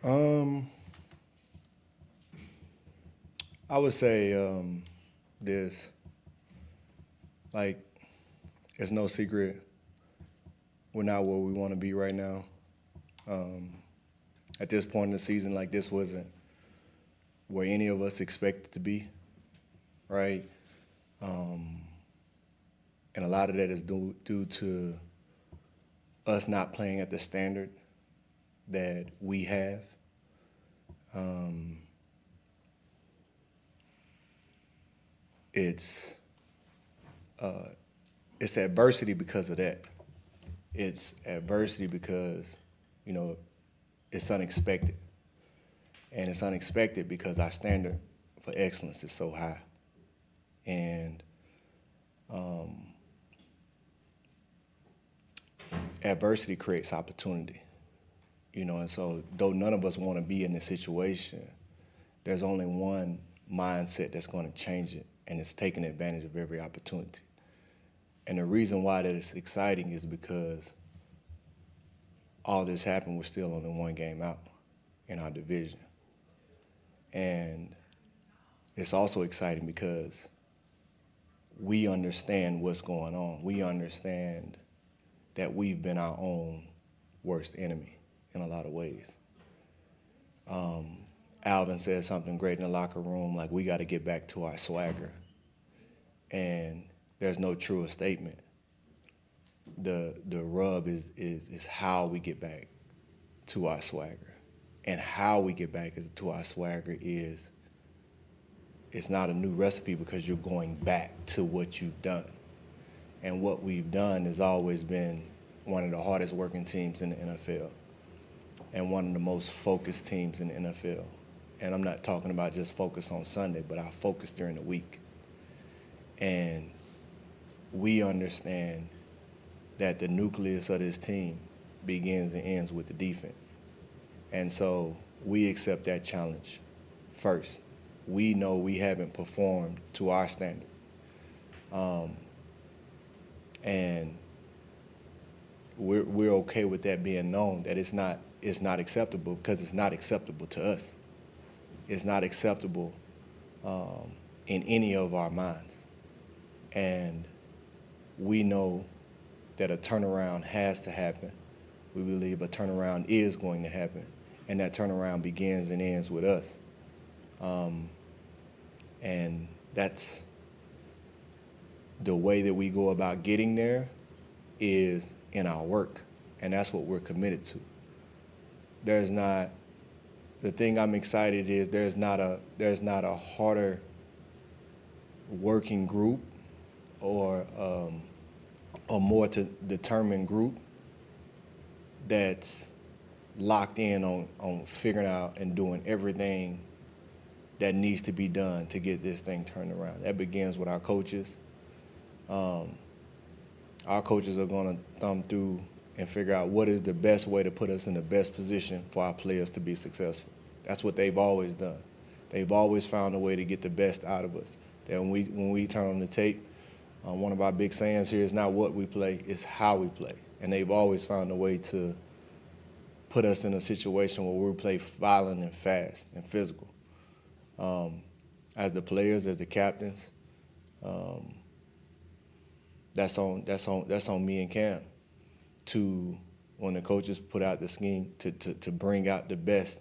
Um, I would say there's like it's no secret we're not where we want to be right now. Um, at this point in the season, like this wasn't where any of us expected to be, right? Um, and a lot of that is due to us not playing at the standard that we have. Um, it's uh, it's adversity because of that. It's adversity because you know it's unexpected, and it's unexpected because our standard for excellence is so high, and um, adversity creates opportunity. And so though none of us want to be in this situation, there's only one mindset that's going to change it, and it's taking advantage of every opportunity. And the reason why that is exciting is because all this happened, we're still only one game out in our division. And it's also exciting because we understand what's going on. We understand that we've been our own worst enemy in a lot of ways. Alvin said something great in the locker room, like we got to get back to our swagger. And there's no truer statement. The rub is how we get back to our swagger. And how we get back to our swagger is it's not a new recipe because you're going back to what you've done. And what we've done has always been one of the hardest working teams in the NFL and one of the most focused teams in the NFL. And I'm not talking about just focus on Sunday, but our focus during the week. And we understand that the nucleus of this team begins and ends with the defense. And so we accept that challenge first. We know we haven't performed to our standard. And we're okay with that being known, that it's not acceptable because it's not acceptable to us. It's not acceptable in any of our minds. And we know that a turnaround has to happen. We believe a turnaround is going to happen, and that turnaround begins and ends with us. And that's the way that we go about getting there is in our work, and that's what we're committed to. There's not the thing I'm excited is there's not a harder working group or a more to determined group that's locked in on figuring out and doing everything that needs to be done to get this thing turned around. That begins with our coaches. Our coaches are going to thumb through and figure out what is the best way to put us in the best position for our players to be successful. That's what they've always done. They've always found a way to get the best out of us. That when we turn on the tape, one of our big sayings here is not what we play, it's how we play. And they've always found a way to put us in a situation where we play violent and fast and physical. As the players, as the captains, that's on me and Cam to, when the coaches put out the scheme, to bring out the best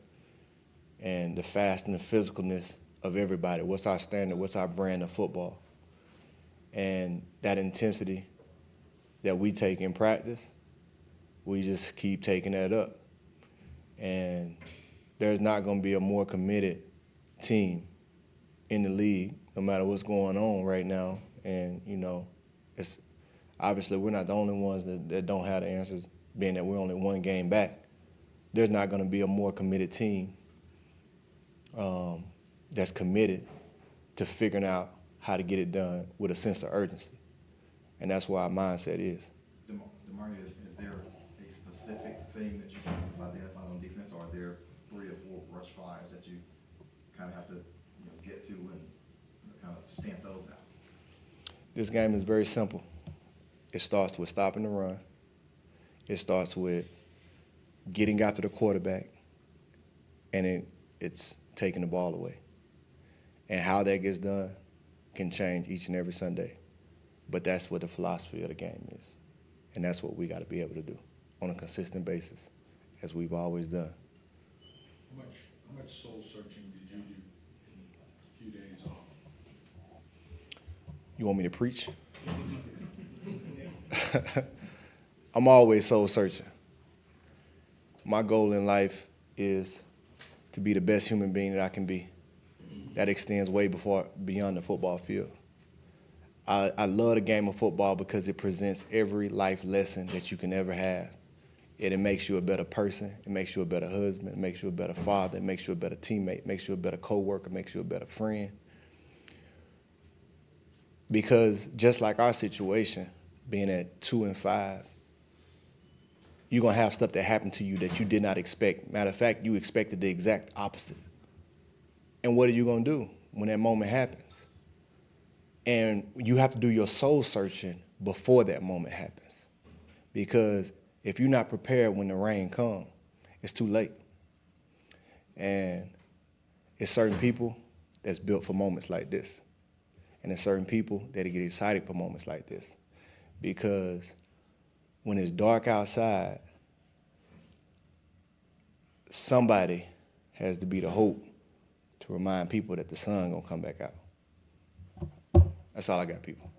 and the fast and the physicalness of everybody. What's our standard? What's our brand of football? And that intensity that we take in practice, we just keep taking that up. And there's not going to be a more committed team in the league, no matter what's going on right now. And, it's obviously we're not the only ones that don't have the answers, being that we're only one game back. There's not going to be a more committed team that's committed to figuring out how to get it done with a sense of urgency. And that's where our mindset is. Demario, is there a specific thing that you guys have identified on defense, or are there 3 or 4 rush flyers that you kind of have to get to and kind of stamp those out? This game is very simple. It starts with stopping the run. It starts with getting after the quarterback and it's taking the ball away. And how that gets done can change each and every Sunday. But that's what the philosophy of the game is. And that's what we got to be able to do on a consistent basis, as we've always done. How much soul searching did you do in a few days off? You want me to preach? I'm always soul searching. My goal in life is to be the best human being that I can be. That extends way beyond the football field. I love the game of football because it presents every life lesson that you can ever have. It makes you a better person. It makes you a better husband. It makes you a better father. It makes you a better teammate. It makes you a better coworker. It makes you a better friend. Because just like our situation, being at 2-5, you're going to have stuff that happened to you that you did not expect. Matter of fact, you expected the exact opposite. And what are you going to do when that moment happens? And you have to do your soul searching before that moment happens. Because if you're not prepared when the rain comes, it's too late. And it's certain people that's built for moments like this. And there's certain people that get excited for moments like this. Because when it's dark outside, somebody has to be the hope to remind people that the sun gonna come back out. That's all I got, people.